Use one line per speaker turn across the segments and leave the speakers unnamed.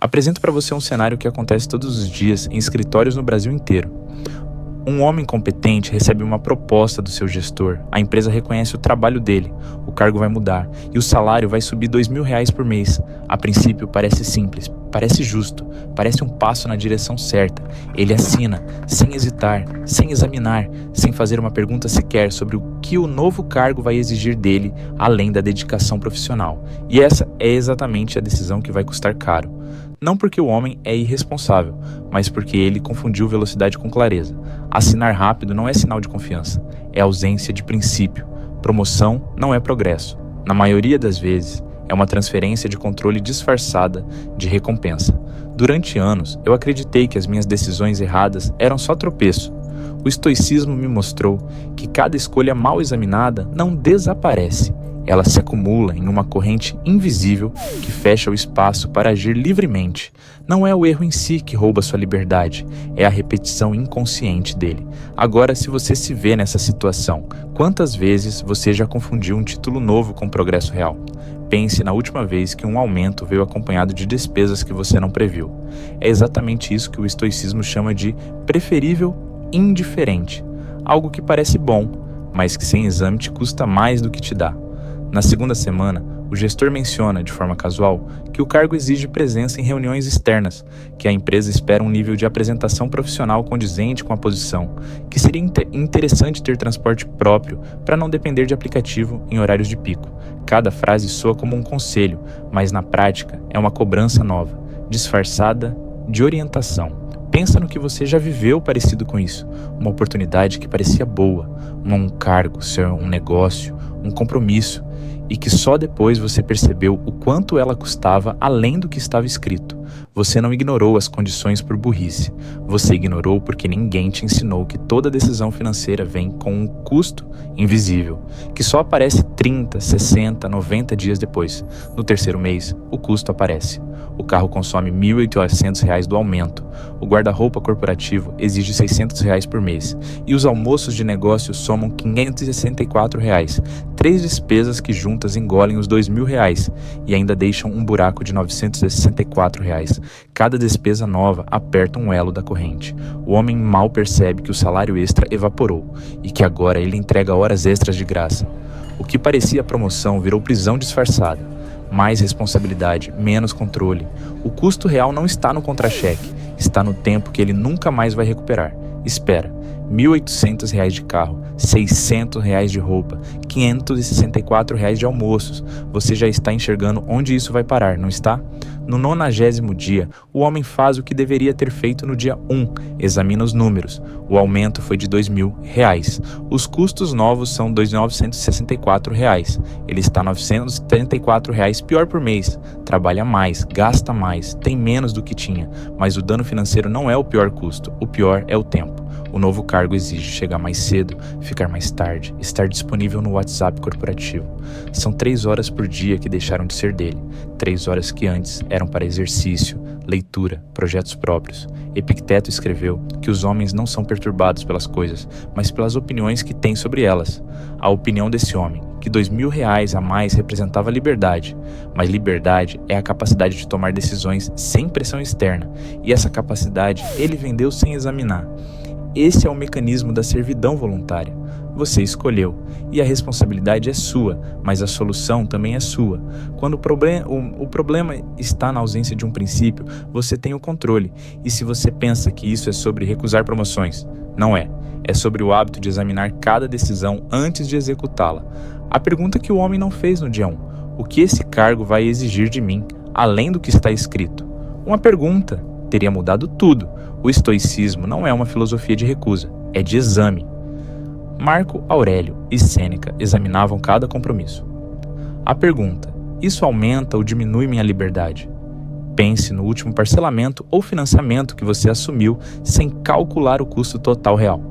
Apresento para você um cenário que acontece todos os dias em escritórios no Brasil inteiro. Um homem competente recebe uma proposta do seu gestor, a empresa reconhece o trabalho dele, o cargo vai mudar e o salário vai subir R$ 2.000 por mês. A princípio parece simples, parece justo, parece um passo na direção certa. Ele assina, sem hesitar, sem examinar, sem fazer uma pergunta sequer sobre o que o novo cargo vai exigir dele, além da dedicação profissional. E essa é exatamente a decisão que vai custar caro. Não porque o homem é irresponsável, mas porque ele confundiu velocidade com clareza. Assinar rápido não é sinal de confiança, é ausência de princípio. Promoção não é progresso. Na maioria das vezes, é uma transferência de controle disfarçada de recompensa. Durante anos, eu acreditei que as minhas decisões erradas eram só tropeço. O estoicismo me mostrou que cada escolha mal examinada não desaparece. Ela se acumula em uma corrente invisível que fecha o espaço para agir livremente. Não é o erro em si que rouba sua liberdade, é a repetição inconsciente dele. Agora, se você se vê nessa situação, quantas vezes você já confundiu um título novo com progresso real? Pense na última vez que um aumento veio acompanhado de despesas que você não previu. É exatamente isso que o estoicismo chama de preferível indiferente. Algo que parece bom, mas que sem exame te custa mais do que te dá. Na segunda semana, o gestor menciona, de forma casual, que o cargo exige presença em reuniões externas, que a empresa espera um nível de apresentação profissional condizente com a posição, que seria interessante ter transporte próprio para não depender de aplicativo em horários de pico. Cada frase soa como um conselho, mas na prática é uma cobrança nova, disfarçada de orientação. Pensa no que você já viveu parecido com isso, uma oportunidade que parecia boa, um cargo, um negócio, um compromisso, e que só depois você percebeu o quanto ela custava além do que estava escrito. Você não ignorou as condições por burrice. Você ignorou porque ninguém te ensinou que toda decisão financeira vem com um custo invisível, que só aparece 30, 60, 90 dias depois. No terceiro mês, o custo aparece. O carro consome R$ 1.800 do aumento. O guarda-roupa corporativo exige R$ 600 por mês. E os almoços de negócio somam R$ 564. 3 despesas que juntas engolem os R$ 2.000 e ainda deixam um buraco de R$ 964. Cada despesa nova aperta um elo da corrente. O homem mal percebe que o salário extra evaporou e que agora ele entrega horas extras de graça. O que parecia promoção virou prisão disfarçada. Mais responsabilidade, menos controle. O custo real não está no contra-cheque, está no tempo que ele nunca mais vai recuperar. Espera, R$ 1.800 de carro, R$ 600 de roupa, R$ 564 de almoços. Você já está enxergando onde isso vai parar, não está? No 90º dia, o homem faz o que deveria ter feito no dia 1, examina os números. O aumento foi de R$ 2.000. Os custos novos são R$ 2.964. Ele está R$ 974 pior por mês. Trabalha mais, gasta mais, tem menos do que tinha. Mas o dano financeiro não é o pior custo, o pior é o tempo. O novo cargo exige chegar mais cedo, ficar mais tarde, estar disponível no WhatsApp corporativo. São 3 horas por dia que deixaram de ser dele. 3 horas que antes eram para exercício, leitura, projetos próprios. Epicteto escreveu que os homens não são perturbados pelas coisas, mas pelas opiniões que têm sobre elas. A opinião desse homem, que R$ 2.000 a mais representava liberdade, mas liberdade é a capacidade de tomar decisões sem pressão externa, e essa capacidade ele vendeu sem examinar. Esse é o mecanismo da servidão voluntária. Você escolheu, e a responsabilidade é sua, mas a solução também é sua. Quando o problema está na ausência de um princípio, você tem o controle. E se você pensa que isso é sobre recusar promoções, não é. É sobre o hábito de examinar cada decisão antes de executá-la. A pergunta que o homem não fez no dia 1: o que esse cargo vai exigir de mim, além do que está escrito? Uma pergunta teria mudado tudo. O estoicismo não é uma filosofia de recusa, é de exame. Marco Aurélio e Sêneca examinavam cada compromisso. A pergunta: isso aumenta ou diminui minha liberdade? Pense no último parcelamento ou financiamento que você assumiu sem calcular o custo total real.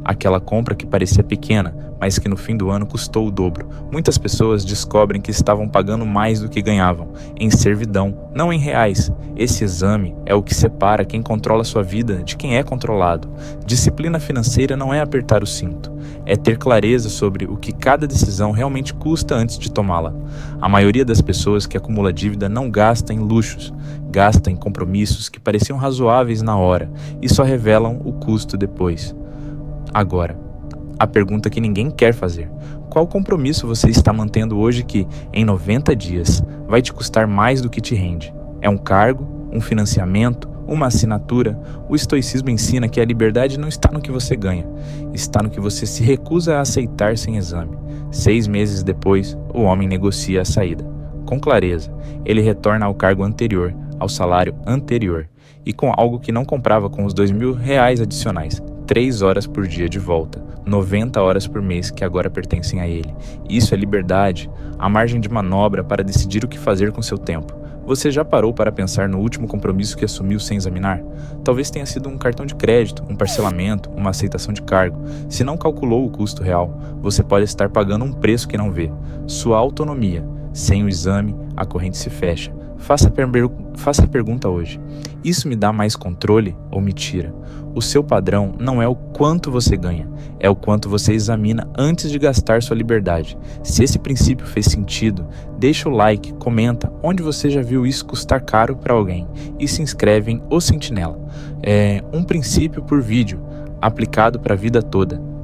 Aquela compra que parecia pequena, mas que no fim do ano custou o dobro. Muitas pessoas descobrem que estavam pagando mais do que ganhavam, em servidão, não em reais. Esse exame é o que separa quem controla sua vida de quem é controlado. Disciplina financeira não é apertar o cinto, é ter clareza sobre o que cada decisão realmente custa antes de tomá-la. A maioria das pessoas que acumula dívida não gasta em luxos, gasta em compromissos que pareciam razoáveis na hora e só revelam o custo depois. Agora, a pergunta que ninguém quer fazer: qual compromisso você está mantendo hoje que, em 90 dias, vai te custar mais do que te rende? É um cargo, um financiamento, uma assinatura? O estoicismo ensina que a liberdade não está no que você ganha, está no que você se recusa a aceitar sem exame. 6 meses depois, o homem negocia a saída. Com clareza, ele retorna ao cargo anterior, ao salário anterior, e com algo que não comprava com os R$ 2.000 adicionais. 3 horas por dia de volta, 90 horas por mês que agora pertencem a ele. Isso é liberdade, a margem de manobra para decidir o que fazer com seu tempo. Você já parou para pensar no último compromisso que assumiu sem examinar? Talvez tenha sido um cartão de crédito, um parcelamento, uma aceitação de cargo. Se não calculou o custo real, você pode estar pagando um preço que não vê. Sua autonomia. Sem o exame, a corrente se fecha. Faça a pergunta hoje: isso me dá mais controle ou me tira? O seu padrão não é o quanto você ganha, é o quanto você examina antes de gastar sua liberdade. Se esse princípio fez sentido, deixa o like, comenta onde você já viu isso custar caro para alguém e se inscreve em O Sentinela. É um princípio por vídeo, aplicado para a vida toda.